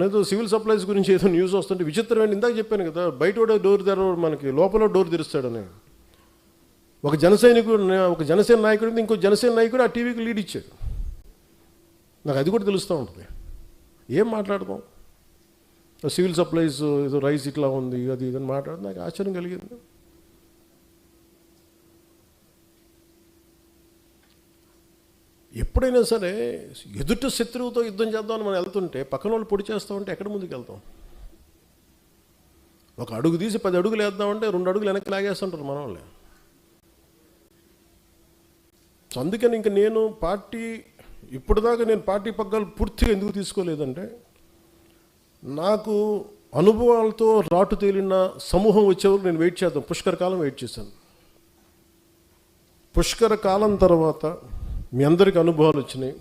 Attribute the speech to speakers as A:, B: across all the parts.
A: ఏదో civil supplies గురించి ఏదో న్యూస్ వస్తుంటే విచిత్రమైన, ఇందాక చెప్పాను కదా, బయట డోర్ తెరవడు, మనకి లోపల డోర్ తెరుస్తాడని. ఒక జనసేన నాయకుడు ఇంకో జనసేన నాయకుడు ఆ టీవీకి లీడ్ ఇచ్చాడు. నాకు అది కూడా తెలుస్తూ ఉంటుంది. ఏం మాట్లాడదాం, సివిల్ సప్లైస్ ఏదో రైస్ ఇట్లా ఉంది అది ఇదని మాట్లాడితే నాకు ఆశ్చర్యం కలిగింది. ఎప్పుడైనా సరే ఎదుట శత్రువుతో యుద్ధం చేద్దామని మనం వెళ్తుంటే పక్కన వాళ్ళు పొడి చేస్తామంటే ఎక్కడ ముందుకు వెళ్తాం? ఒక అడుగు తీసి 10 అడుగులు వేద్దామంటే 2 అడుగులు వెనక్కి లాగేస్తుంటారు మన వాళ్ళే. అందుకని ఇంక నేను ఇప్పటిదాకా నేను పార్టీ పగ్గాలు పూర్తిగా ఎందుకు తీసుకోలేదంటే, నాకు అనుభవాలతో రాటు తేలిన సమూహం వచ్చేవరకు నేను వెయిట్ చేద్దాం. పుష్కర కాలం వెయిట్ చేశాను. పుష్కర కాలం తర్వాత మీ అందరికీ అనుభవాలు వచ్చినాయి.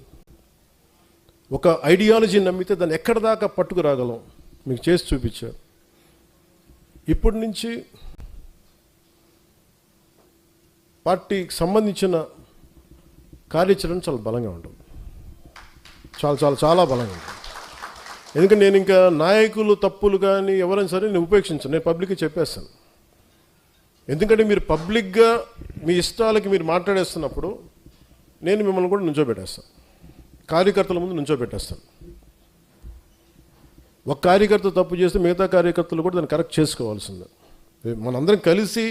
A: ఒక ఐడియాలజీ నమ్మితే దాన్ని ఎక్కడి దాకా పట్టుకురాగలం మీకు చేసి చూపించారు. ఇప్పటి నుంచి పార్టీకి సంబంధించిన కార్యాచరణ చాలా బలంగా ఉంటుంది. చాలా చాలా చాలా బలంగా ఉంటుంది. ఎందుకంటే నేను ఇంకా నాయకులు తప్పులు కానీ ఎవరైనా సరే నేను ఉపేక్షించను. నేను పబ్లిక్గా చెప్పేస్తాను. ఎందుకంటే మీరు పబ్లిక్గా మీ ఇష్టాలకి మీరు మాట్లాడేస్తున్నప్పుడు నేను మిమ్మల్ని కూడా నుంచోబెట్టేస్తాను, కార్యకర్తల ముందు నుంచోబెట్టేస్తాను. ఒక కార్యకర్త తప్పు చేస్తే మిగతా కార్యకర్తలు కూడా దాన్ని కరెక్ట్ చేసుకోవాల్సిందే. మనందరం కలిసి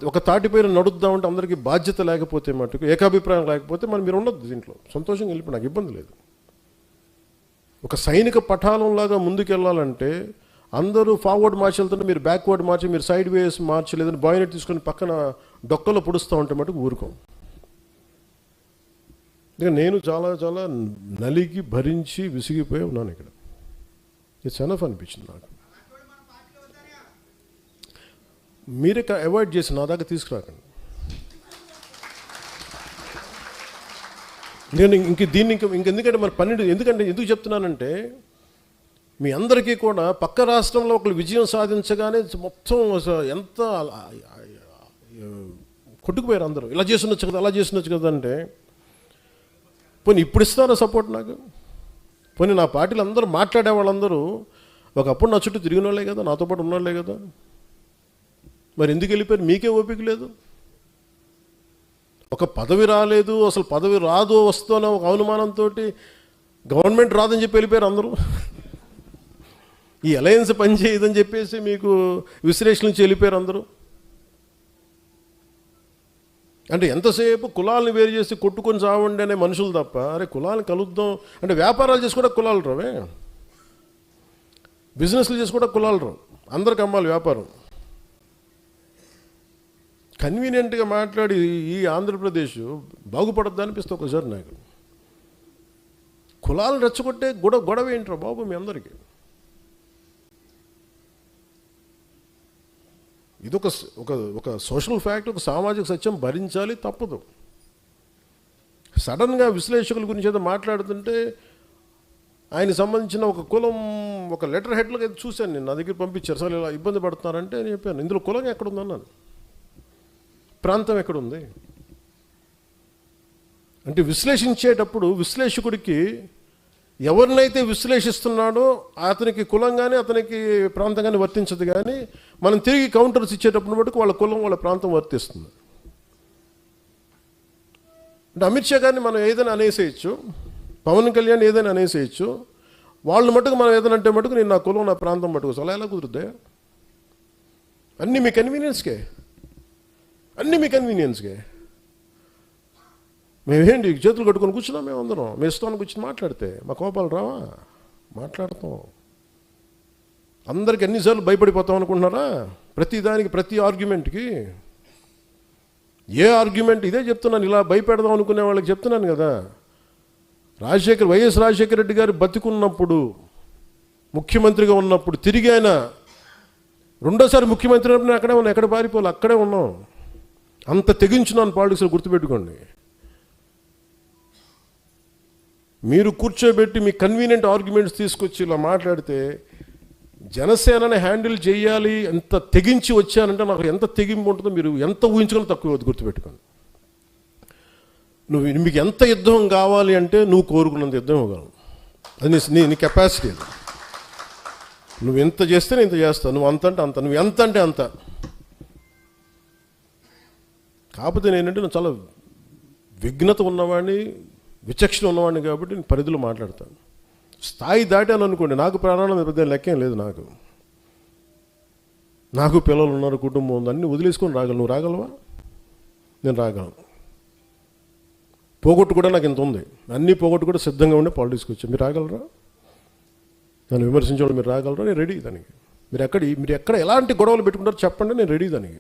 A: ఒక తాటిపైన నడుద్దామంటే అందరికీ బాధ్యత లేకపోతే మటుకు, ఏకాభిప్రాయం లేకపోతే మీరు ఉండొద్దు దీంట్లో. సంతోషంగా వెళ్ళిపోయి నాకు ఇబ్బంది లేదు. ఒక సైనిక పఠాలంలాగా ముందుకు వెళ్ళాలంటే అందరూ ఫార్వర్డ్ మార్చి వెళ్తుంటే మీరు బ్యాక్వర్డ్ మార్చి, మీరు సైడ్ వేస్ మార్చి, లేదని బాయినెట్ తీసుకొని పక్కన డొక్కలో పొడుస్తూ ఉంటే మటుకు ఊరుకోం. ఇక నేను చాలా చాలా నలిగి భరించి విసిగిపోయి ఉన్నాను. ఇక్కడ ఇట్స్ ఎనఫ్ అనిపించింది నాకు. మీరే అవాయిడ్ చేసి నా దాకా తీసుకురాకండి. నేను ఎందుకంటే మన 12 ఎందుకు చెప్తున్నానంటే, మీ అందరికీ కూడా పక్క రాష్ట్రంలో ఒకరు విజయం సాధించగానే మొత్తం ఎంత కొట్టుకుపోయారు అందరూ. ఇలా చేస్తుండొచ్చు కదా, అలా చేస్తుండొచ్చు కదా అంటే, పోనీ ఇప్పుడు ఇస్తారా సపోర్ట్ నాకు? పోనీ నా పార్టీలు అందరూ మాట్లాడే వాళ్ళందరూ ఒకప్పుడు నా చుట్టూ తిరిగిన వాళ్ళే కదా, నాతో పాటు ఉన్నవాళ్ళే కదా. మరి ఎందుకు వెళ్ళిపోయారు? మీకే ఓపిక లేదు. ఒక పదవి రాలేదు, అసలు పదవి రాదు వస్తుందో ఒక అనుమానంతో గవర్నమెంట్ రాదని చెప్పి వెళ్ళిపోయారు అందరూ. ఈ అలయన్స్ పనిచేయదని చెప్పేసి మీకు విశ్లేషణ నుంచి వెళ్ళిపోయారు అందరూ. అంటే ఎంతసేపు కులాలను వేరు చేసి కొట్టుకొని చావండి అనే మనుషులు తప్ప, అరే కులాలను కలుద్దాం అంటే, వ్యాపారాలు చేసి కూడా కులాలు రావే, బిజినెస్లు చేసి కూడా కులాలు రావు, అందరికి అమ్మాలి వ్యాపారం. కన్వీనియంట్గా మాట్లాడి ఈ ఆంధ్రప్రదేశ్ బాగుపడద్దు అనిపిస్తే ఒకసారి నాకు. కులాలు రెచ్చగొట్టే గొడవ ఏంట్రా బాబు మీ అందరికీ? ఇది ఒక సోషల్ ఫ్యాక్ట్, ఒక సామాజిక సత్యం, భరించాలి, తప్పదు. సడన్గా విశ్లేషకుల గురించి ఏదో మాట్లాడుతుంటే ఆయనకు సంబంధించిన ఒక కులం ఒక లెటర్ హెడ్లకు అయితే చూశాను నేను, నా దగ్గర పంపించారు. అసలు ఇలా ఇబ్బంది పడుతున్నారంటే నేను చెప్పాను, ఇందులో కులం ఎక్కడుందన్నాను, ప్రాంతం ఎక్కడుంది అంటే. విశ్లేషించేటప్పుడు విశ్లేషకుడికి ఎవరినైతే విశ్లేషిస్తున్నాడో అతనికి కులం కానీ అతనికి ప్రాంతం కానీ వర్తించదు. కానీ మనం తిరిగి కౌంటర్స్ ఇచ్చేటప్పుడు మటుకు వాళ్ళ కులం వాళ్ళ ప్రాంతం వర్తిస్తుంది. అంటే అమిత్ షా గారిని మనం ఏదైనా అనేసేయచ్చు, పవన్ కళ్యాణ్ ఏదైనా అనేసేయచ్చు, వాళ్ళు మటుకు మనం ఏదైనా అంటే మటుకు నేను నా కులం నా ప్రాంతం మటుకు అలా ఎలా కుదురుద్దా? అన్నీ మీ కన్వీనియన్స్కే, మేమేంటి చేతులు కట్టుకొని కూర్చున్నాం? మేము అందరం మీ ఇష్టానికి కూర్చొని మాట్లాడితే మా కోపాలు రావా? మాట్లాడతాం. అందరికి ఎన్నిసార్లు భయపడిపోతాం అనుకుంటున్నారా? ప్రతిదానికి, ప్రతి ఆర్గ్యుమెంట్కి ఏ ఆర్గ్యుమెంట్ ఇదే చెప్తున్నాను. ఇలా భయపెడదాం అనుకునే వాళ్ళకి చెప్తున్నాను కదా. వైఎస్ రాజశేఖర రెడ్డి గారు బతికున్నప్పుడు, ముఖ్యమంత్రిగా ఉన్నప్పుడు, తిరిగి ఆయన రెండోసారి ముఖ్యమంత్రి అయినప్పుడు అక్కడే ఉన్నాం, ఎక్కడ పారిపోవాలి, అక్కడే ఉన్నాం. అంత తెగించున్నాను పాలిటిక్స్లో, గుర్తుపెట్టుకోండి. మీరు కూర్చోబెట్టి మీ కన్వీనియంట్ ఆర్గ్యుమెంట్స్ తీసుకొచ్చి ఇలా మాట్లాడితే జనసేనని హ్యాండిల్ చేయాలి ఎంత తెగించి వచ్చానంటే నాకు ఎంత తెగింపు ఉంటుందో మీరు ఎంత ఊహించుకొని తక్కువ గుర్తుపెట్టుకోండి. మీకు ఎంత యుద్ధం కావాలి అంటే నువ్వు కోరుకున్నంత యుద్ధం ఇవ్వగలవు. అది నీ కెపాసిటీ అది. నువ్వు ఎంత చేస్తే నేను ఇంత చేస్తాను, నువ్వు అంత అంటే అంత, నువ్వు ఎంత అంటే అంత. కాకపోతే నేనంటే నేను చాలా విఘ్నత ఉన్నవాడిని, విచక్షణ ఉన్నవాడిని కాబట్టి నేను పరిధిలో మాట్లాడతాను. స్థాయి దాటాను అనుకోండి, నాకు ప్రాణాలు పెద్ద లెక్కేం లేదు. నాకు పిల్లలు ఉన్నారు, కుటుంబం ఉంది, అన్నీ వదిలేసుకొని రాగలను. నువ్వు రాగలవా? నేను రాగలను. పోగొట్టు కూడా నాకు ఇంత ఉంది, అన్నీ పోగొట్టు కూడా సిద్ధంగా ఉండే పాలిటిక్స్కి వచ్చాను. మీరు రాగలరా? నన్ను విమర్శించడం మీరు రాగలరా? నేను రెడీ దానికి. మీరు ఎక్కడ ఎలాంటి గొడవలు పెట్టుకుంటారో చెప్పండి, నేను రెడీ దానికి.